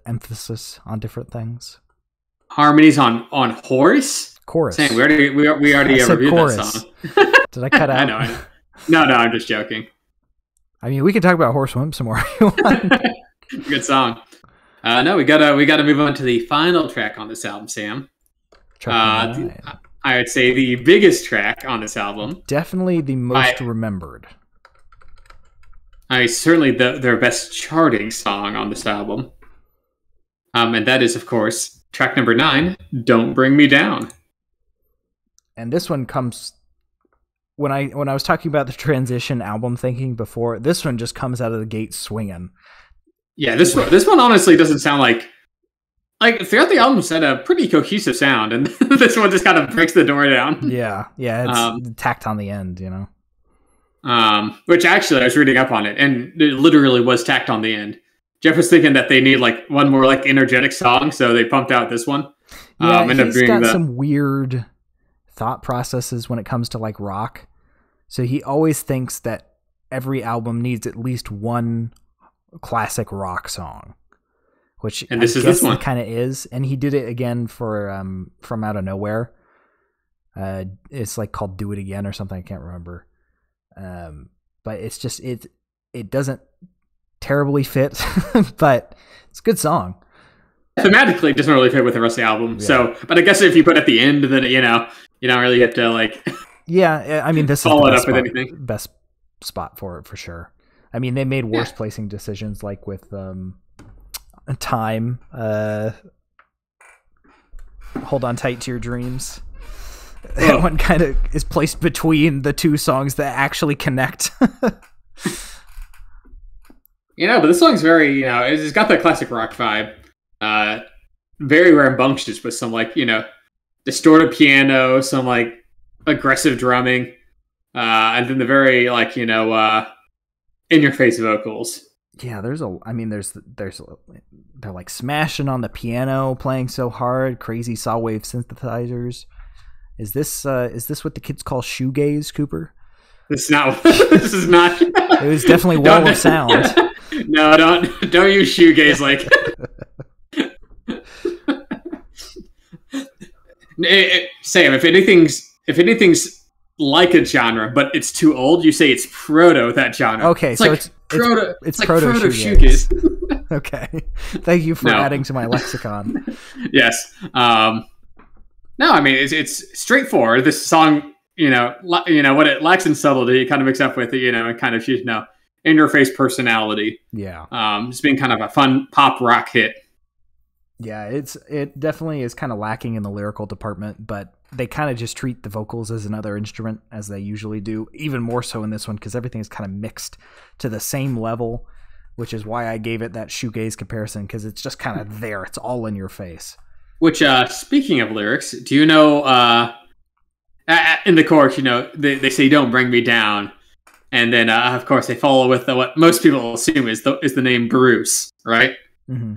emphasis on different things. Harmonies on horse? Chorus. Saying, we already reviewed chorus. That song. Did I cut out? I know. No, I'm just joking. I mean, we can talk about Horse Wimp some more if you want. Good song. No, we gotta move on to the final track on this album, Sam. I would say the biggest track on this album. Definitely the most remembered. Certainly their best charting song on this album. And that is, of course, track number 9, Don't Bring Me Down. And this one comes... When I was talking about the transition album thinking before, this one just comes out of the gate swinging. Yeah, this one honestly doesn't sound like throughout the album had a pretty cohesive sound, and this one just kind of breaks the door down. Yeah, it's tacked on the end, you know. Which actually I was reading up on it, and it literally was tacked on the end. Jeff was thinking that they need like one more like energetic song, so they pumped out this one. Yeah, he's got some weird thought processes when it comes to like rock. So he always thinks that every album needs at least one classic rock song, which this one kind of is. And he did it again for From Out of Nowhere. It's like called Do It Again or something. I can't remember. But it's just it doesn't terribly fit, but it's a good song. Thematically, it doesn't really fit with the rest of the album. Yeah. So, but I guess if you put it at the end, then you don't really have to like. Yeah, I mean, this follow is it up with anything. Best spot for it for sure. I mean, they made worse placing decisions, like with Time. Hold On Tight to Your Dreams. That one kind of is placed between the two songs that actually connect. But this song's very, it's got that classic rock vibe. Very rambunctious with some like, distorted piano, some like aggressive drumming, and then the very like, in your face vocals. Yeah, they're like smashing on the piano, playing so hard, crazy saw wave synthesizers. Is this what the kids call shoegaze, Cooper? This is not. This is not. It was definitely wall of sound. No, don't use shoegaze like. Sam, if anything's like a genre, but it's too old, you say it's proto that genre. Okay, so it's proto shoegaze. Okay, thank you for adding to my lexicon. Yes. No, I mean it's straightforward. This song, what it lacks in subtlety, it kind of makes up with it, and kind of in your face personality. Yeah. It's being kind of a fun pop rock hit. Yeah, it definitely is kind of lacking in the lyrical department, but they kind of just treat the vocals as another instrument, as they usually do, even more so in this one, because everything is kind of mixed to the same level, which is why I gave it that shoegaze comparison, because it's just kind of there. It's all in your face. Which, speaking of lyrics, do you know, in the chorus, they say, "Don't bring me down." And then, of course, they follow with what most people assume is the name Bruce, right? Mm-hmm.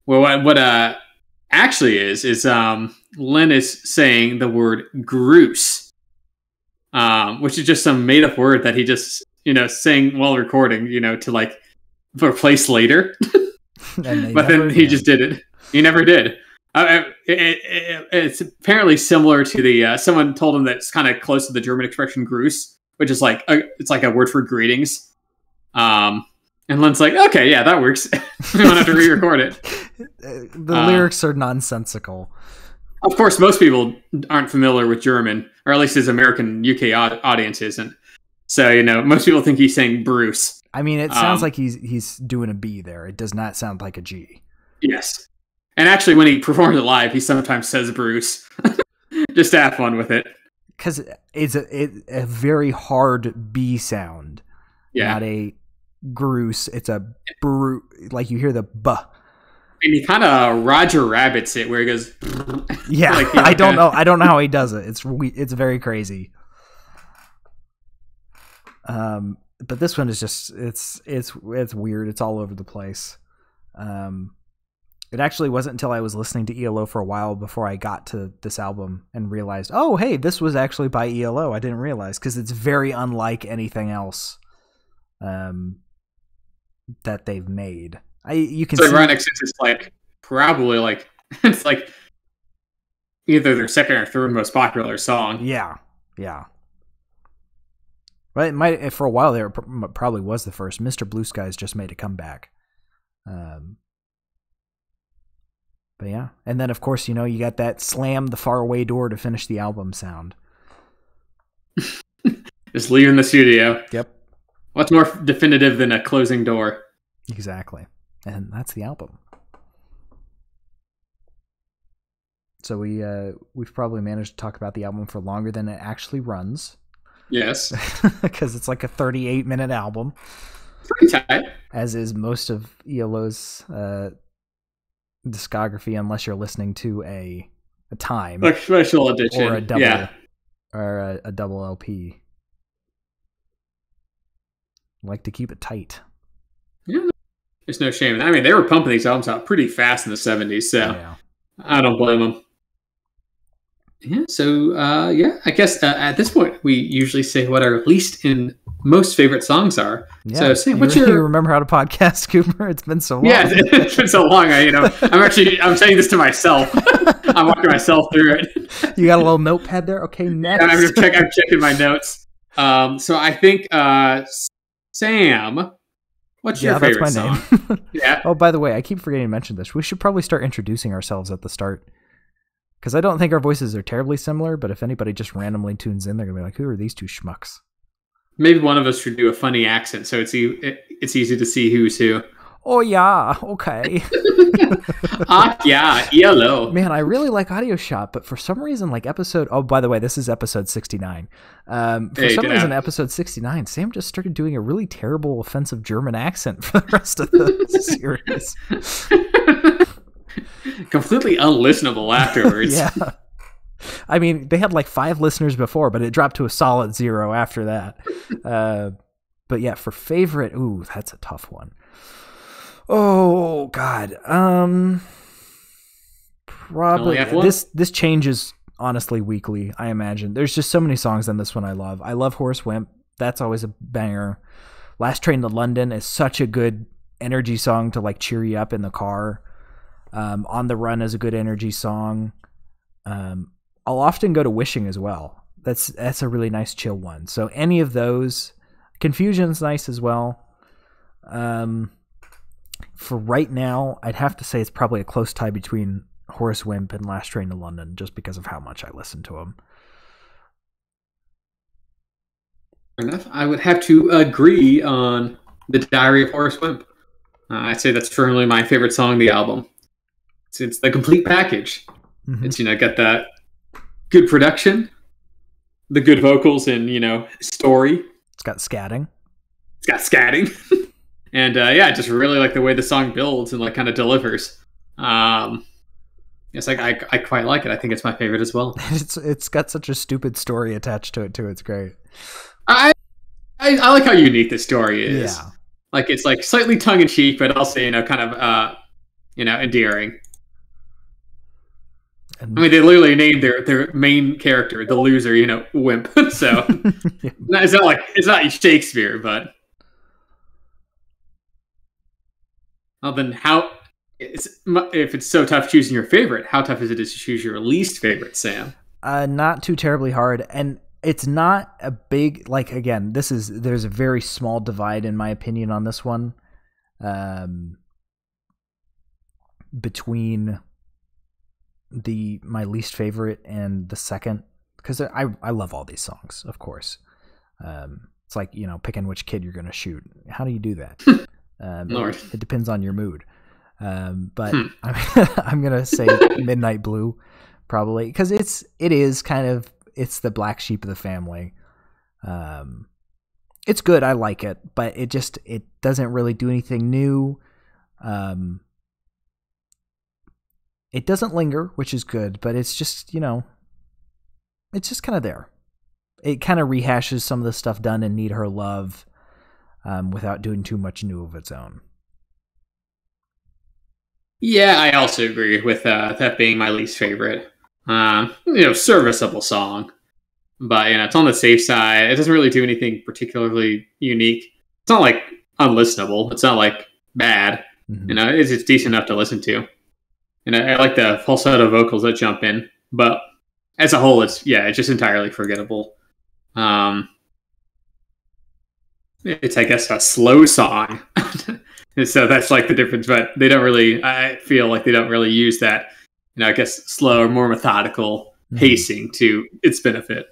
Well, what actually is Lynne is saying the word "groose," which is just some made up word that he just saying while recording, to like replace later. But then he just did it. He never did. It's apparently similar to the someone told him that it's kind of close to the German expression "Gruß," which is like it's like a word for greetings. And Lynne's like, okay, yeah, that works. We don't have to re-record it. The lyrics are nonsensical. Of course, most people aren't familiar with German, or at least his American UK audience isn't. So, most people think he's saying Bruce. I mean, it sounds like he's doing a B there. It does not sound like a G. Yes. And actually, when he performs it live, he sometimes says Bruce, just to have fun with it. Because it's a very hard B sound, not a Groose. It's a like you hear the buh. And he kind of Roger Rabbits it, where he goes. Yeah, like, I don't know. I don't know how he does it. It's very crazy. But this one is just it's weird. It's all over the place. It actually wasn't until I was listening to ELO for a while before I got to this album and realized, oh, hey, this was actually by ELO. I didn't realize, because it's very unlike anything else that they've made. You can so see ironic, since it's like probably like it's like either their second or third most popular song. Yeah. Right, it might for a while there. It probably was the first. Mr. Blue Skies just made a comeback. But yeah, and then of course you got that slam the faraway door to finish the album sound. Just leaving the studio. Yep. What's more definitive than a closing door? Exactly, and that's the album. So we've probably managed to talk about the album for longer than it actually runs. Yes, because it's like a 38-minute album. Pretty tight. As is most of ELO's discography, unless you're listening to a time, like special edition, or a double, or a double LP. Like to keep it tight. Yeah, there's no shame. I mean, they were pumping these albums out pretty fast in the 70s, so yeah. I don't blame them. Yeah, so I guess at this point we usually say what our least and most favorite songs are. Yeah. So, Sam, what's your? You remember how to podcast, Cooper? It's been so long. Yeah, it's been so long. I'm saying this to myself. I'm walking myself through it. You got a little notepad there. Okay, next. I'm checking my notes. So I think Sam, what's your favorite song? Yeah. Oh, by the way, I keep forgetting to mention this. We should probably start introducing ourselves at the start. Because I don't think our voices are terribly similar, but if anybody just randomly tunes in, they're going to be like, who are these two schmucks? Maybe one of us should do a funny accent, so it's easy to see who's who. Oh, yeah. Okay. Yeah. ELO. Man, I really like Audio Shop, but for some reason, oh, by the way, this is episode 69. For some reason, episode 69, Sam just started doing a really terrible, offensive German accent for the rest of the series. Completely unlistenable afterwards. Yeah. I mean, they had 5 listeners before, but it dropped to a solid 0 after that. But yeah, for favorite, ooh, that's a tough one. Oh God. Probably this changes honestly weekly, I imagine. There's just so many songs on this one I love. I love Horace Wimp. That's always a banger. Last Train to London is such a good energy song to cheer you up in the car. On the Run is a good energy song. I'll often go to Wishing as well. That's a really nice chill one. So any of those. Confusion's nice as well. For right now, I'd have to say it's probably a close tie between Horace Wimp and Last Train to London, just because of how much I listen to them. Fair enough. I would have to agree on The Diary of Horace Wimp. I'd say that's firmly my favorite song on the album. It's the complete package. Mm-hmm. It's got that good production, the good vocals, and story. It's got scatting. And I just really like the way the song builds and kind of delivers. It's I quite like it. I think it's my favorite as well. It's got such a stupid story attached to it too. It's great. I like how unique the story is. Yeah. It's slightly tongue in cheek, but also kind of endearing. I mean, they literally named their main character, the loser, Wimp. So it's not Shakespeare, but well, then if it's so tough choosing your favorite, how tough is it to choose your least favorite, Sam? Not too terribly hard, and it's not a big again. There's a very small divide in my opinion on this one, between my least favorite and the second, because I love all these songs, of course. It's picking which kid you're going to shoot. How do you do that? It depends on your mood. But I'm gonna say Midnight Blue, probably, because it's the black sheep of the family. It's good. I like it, but it doesn't really do anything new. It doesn't linger, which is good, but it's just, it's just kind of there. It kind of rehashes some of the stuff done in Need Her Love, without doing too much new of its own. Yeah, I also agree with that being my least favorite. Serviceable song. But, it's on the safe side. It doesn't really do anything particularly unique. It's not, like, unlistenable. It's not, like, bad. Mm-hmm. It's just decent enough to listen to. And I like the falsetto vocals that jump in. But as a whole, it's just entirely forgettable. It's, I guess, a slow song. And so that's, like, the difference. But I feel like they don't really use that, I guess, slow or more methodical pacing to its benefit.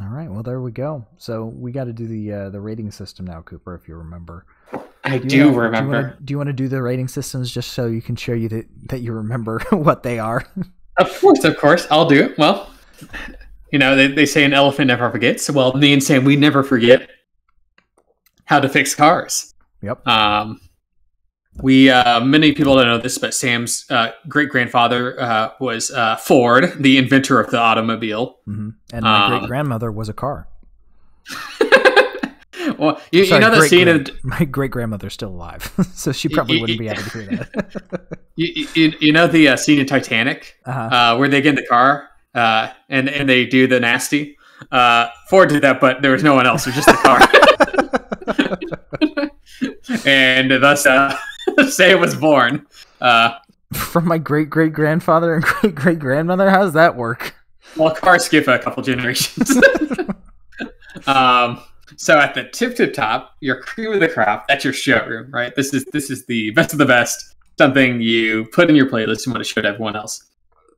All right, well, there we go. So we got to do the rating system now, Cooper, if you remember. I do remember. Do you want to do the rating systems just so you can show you that you remember what they are? Of course. I'll do it. Well, they say an elephant never forgets. Well, me and Sam, we never forget how to fix cars. Yep. Many people don't know this, but Sam's great-grandfather was Ford, the inventor of the automobile. Mm-hmm. And my great-grandmother was a car. Well, you know the scene of... My great-grandmother's still alive, so she probably wouldn't be able to hear that. you know the scene in Titanic, where they get in the car and they do the nasty? Ford did that, but there was no one else. It was just the car. And thus... Sam was born. From my great-great-grandfather and great-great-grandmother? How does that work? Well, cars skip a couple generations. So at the tip top, your cream of the crop, that's your showroom, right? This is the best of the best. Something you put in your playlist and want to show to everyone else.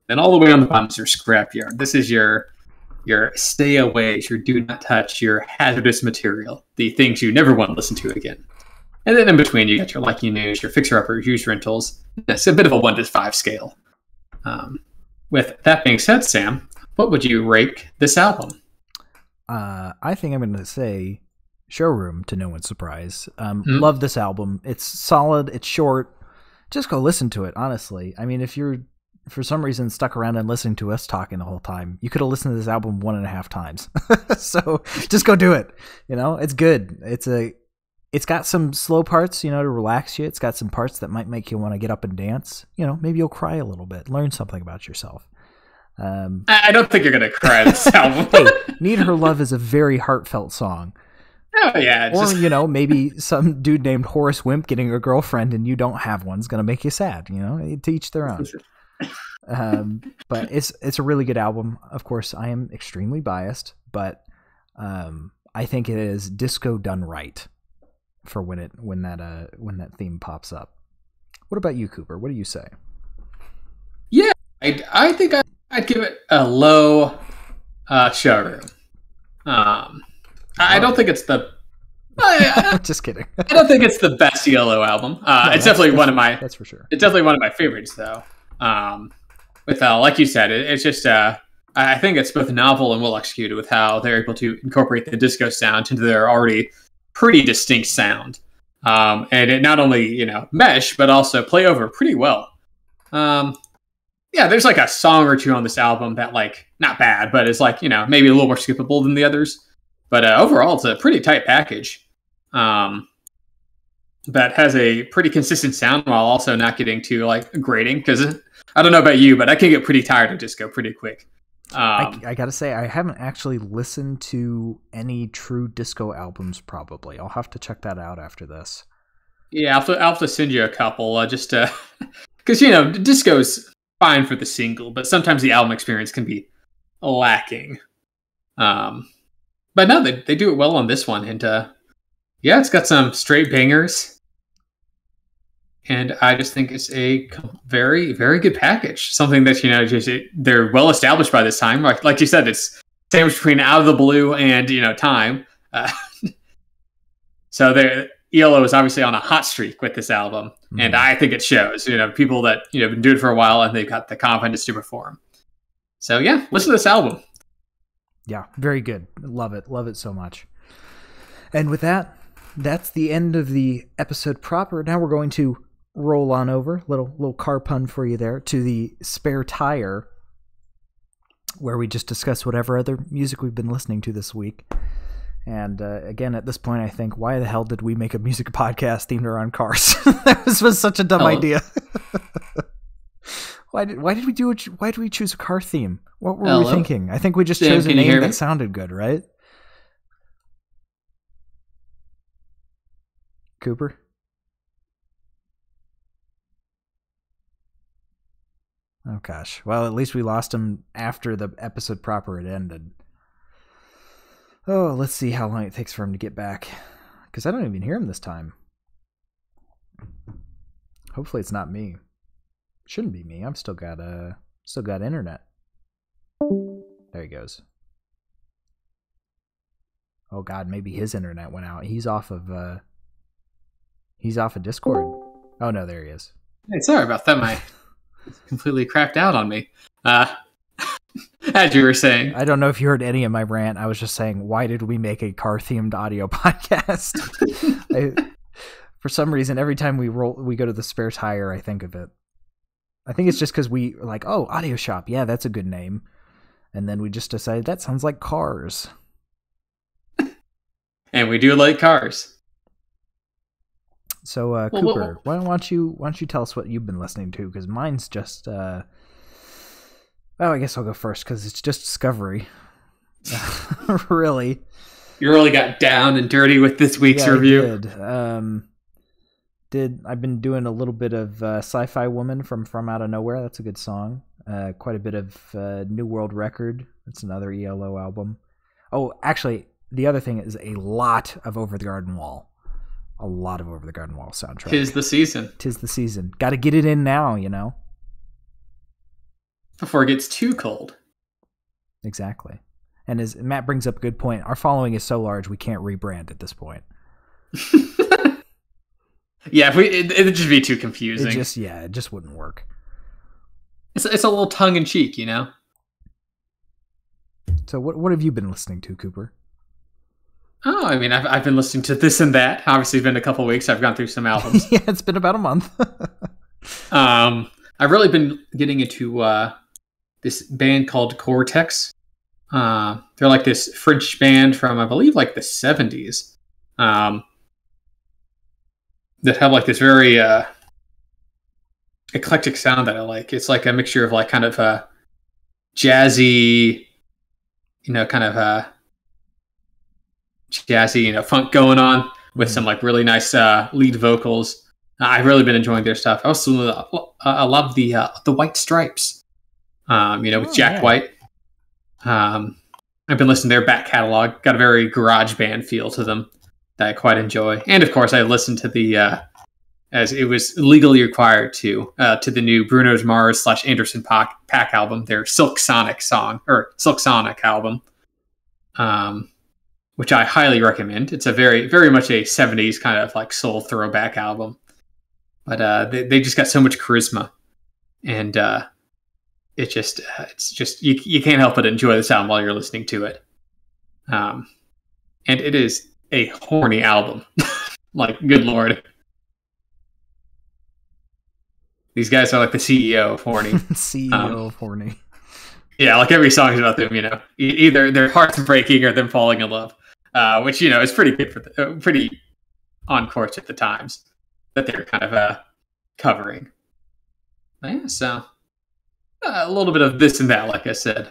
Then all the way on the bottom is your scrapyard. This is your stay away, your do not touch, your hazardous material. The things you never want to listen to again. And then in between, you got your Lucky News, your fixer-uppers, used rentals. It's a bit of a 1 to 5 scale. With that being said, Sam, what would you rate this album? I think I'm going to say Showroom, to no one's surprise. Love this album. It's solid. It's short. Just go listen to it, honestly. I mean, if you're, for some reason, stuck around and listening to us talking the whole time, you could have listened to this album 1.5 times. So just go do it. It's good. It's got some slow parts, to relax you. It's got some parts that might make you want to get up and dance. Maybe you'll cry a little bit, learn something about yourself. I don't think you're going to cry this album. Hey, Need Her Love is a very heartfelt song. Oh, yeah. Or, maybe some dude named Horace Wimp getting a girlfriend and you don't have one is going to make you sad, to each their own. But it's a really good album. Of course, I am extremely biased, but I think it is disco done right for when that theme pops up. What about you, Cooper? What do you say? Yeah, I think I'd give it a low showroom. I don't think it's the... Just kidding. I don't think it's the best Yellow album. It's definitely one of my... That's for sure. It's definitely one of my favorites, though. With like you said, it's just... I think it's both novel and well executed with how they're able to incorporate the disco sound into their already pretty distinct sound. And it not only, mesh, but also play over pretty well. Yeah, there's like a song or two on this album that not bad, but is maybe a little more skippable than the others. But overall, it's a pretty tight package that has a pretty consistent sound while also not getting too grating. Because I don't know about you, but I can get pretty tired of disco pretty quick. I gotta say, I haven't actually listened to any true disco albums. Probably, I'll have to check that out after this. Yeah, I'll have to send you a couple just because disco's fine for the single, but sometimes the album experience can be lacking. But no, they do it well on this one, and it's got some straight bangers. And I just think it's a very, very good package. Something that, they're well established by this time. Like you said, it's sandwiched between Out of the Blue and, Time. So ELO is obviously on a hot streak with this album, and I think it shows. People that been doing it for a while and they've got the confidence to perform. So yeah, listen to this album. Yeah, very good. Love it so much. And with that, that's the end of the episode proper. Now we're going to roll on over, little car pun for you there, to the spare tire, where we just discuss whatever other music we've been listening to this week. And again, at this point, I think, why the hell did we make a music podcast themed around cars? That was such a dumb idea. Why did we choose a car theme? What were we thinking? I think we just chose a name that sounded good, right? Cooper? Oh gosh. Well, at least we lost him after the episode proper had ended. Oh, let's see how long it takes for him to get back. Because I don't even hear him this time. Hopefully it's not me. Shouldn't be me. I've still got internet. There he goes. Oh god, maybe his internet went out. He's off of Discord. Oh no, there he is. Hey, sorry about that. My completely crapped out on me. As you were saying. I don't know if you heard any of my rant. I was just saying, why did we make a car-themed audio podcast? For some reason, every time we go to the spare tire, I think of it. I think it's just because we were like, oh, Audio Shop. Yeah, that's a good name. And then we just decided that sounds like cars. And we do like cars. So, Cooper, why don't you tell us what you've been listening to? Because mine's just... Well, I guess I'll go first because it's just Discovery. Really. You really got down and dirty with this week's review. I did. I've been doing a little bit of Sci-Fi Woman from Out of Nowhere. That's a good song. Quite a bit of New World Record. That's another ELO album. Oh, actually, the other thing is a lot of Over the Garden Wall. A lot of Over the Garden Wall soundtrack. 'Tis the season. 'Tis the season. Got to get it in now, you know. Before it gets too cold. Exactly. And as Matt brings up a good point, our following is so large we can't rebrand at this point. Yeah, it'd just be too confusing. It just wouldn't work. It's a little tongue in cheek, you know. So what have you been listening to, Cooper? Oh, I mean, I've been listening to this and that. Obviously, it's been a couple of weeks. I've gone through some albums. Yeah, it's been about a month. I've really been getting into this band called Cortex. They're like this French band from, I believe, like the 70s. That have like this very eclectic sound that I like. It's like a mixture of like kind of jazzy, kind of jazzy, funk going on with some like really nice lead vocals. I've really been enjoying their stuff. I also love the White Stripes, with Jack White. I've been listening to their back catalog. Got a very garage band feel to them that I quite enjoy. And of course, I listened to the, as it was legally required to the new Bruno Mars / Anderson .Paak album, their Silk Sonic album, which I highly recommend. It's a very, very much a 70s kind of like soul throwback album. But they just got so much charisma, and it's just you can't help but enjoy the sound while you're listening to it. And it is a horny album, like good lord. These guys are like the CEO of horny. CEO of horny. Yeah, like every song is about them. Either their hearts breaking or them falling in love, which is pretty good pretty on course at the times that they're kind of covering. But yeah, so a little bit of this and that, like I said.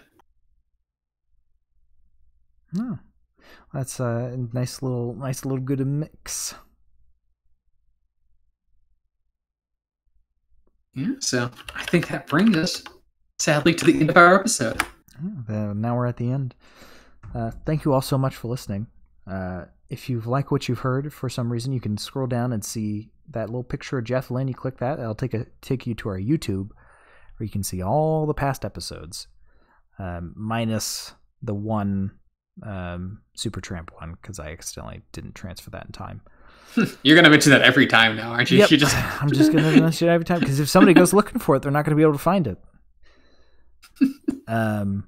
Oh, that's a nice little good mix. Yeah, so I think that brings us, sadly, to the end of our episode. Now we're at the end. Thank you all so much for listening. If you like what you've heard, for some reason, you can scroll down and see that little picture of Jeff Lynne. You click that, it'll take you to our YouTube, where you can see all the past episodes, minus the one Supertramp one, because I accidentally didn't transfer that in time. You're gonna mention that every time now, aren't you? Yep. You just I'm just gonna mention it every time because if somebody goes looking for it, they're not gonna be able to find it. And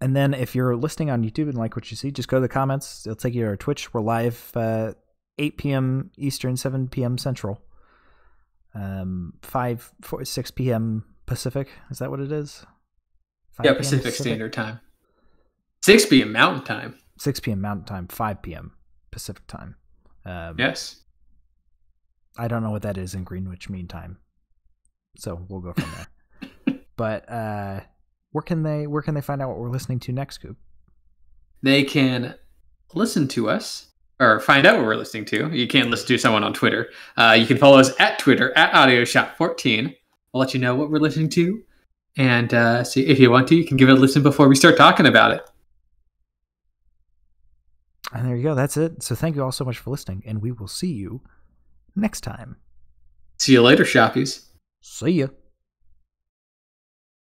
then if you're listening on YouTube and like what you see, just go to the comments. It'll take you to our Twitch. We're live 8 p.m. Eastern, 7 p.m. Central, 6 p.m. Pacific. Is that what it is? Yeah, Pacific Standard Time. 6 p.m. Mountain Time. 6 p.m. Mountain Time, 5 p.m. Pacific Time. Yes. I don't know what that is in Greenwich Mean Time, so we'll go from there. But where can they find out what we're listening to next, Coop? They can listen to us or find out what we're listening to. You can't listen to someone on Twitter. You can follow us at Twitter at AudioShop14. I'll let you know what we're listening to, and see if you want to, you can give it a listen before we start talking about it. And there you go. That's it. So thank you all so much for listening, and we will see you next time. See you later, shoppies. See ya.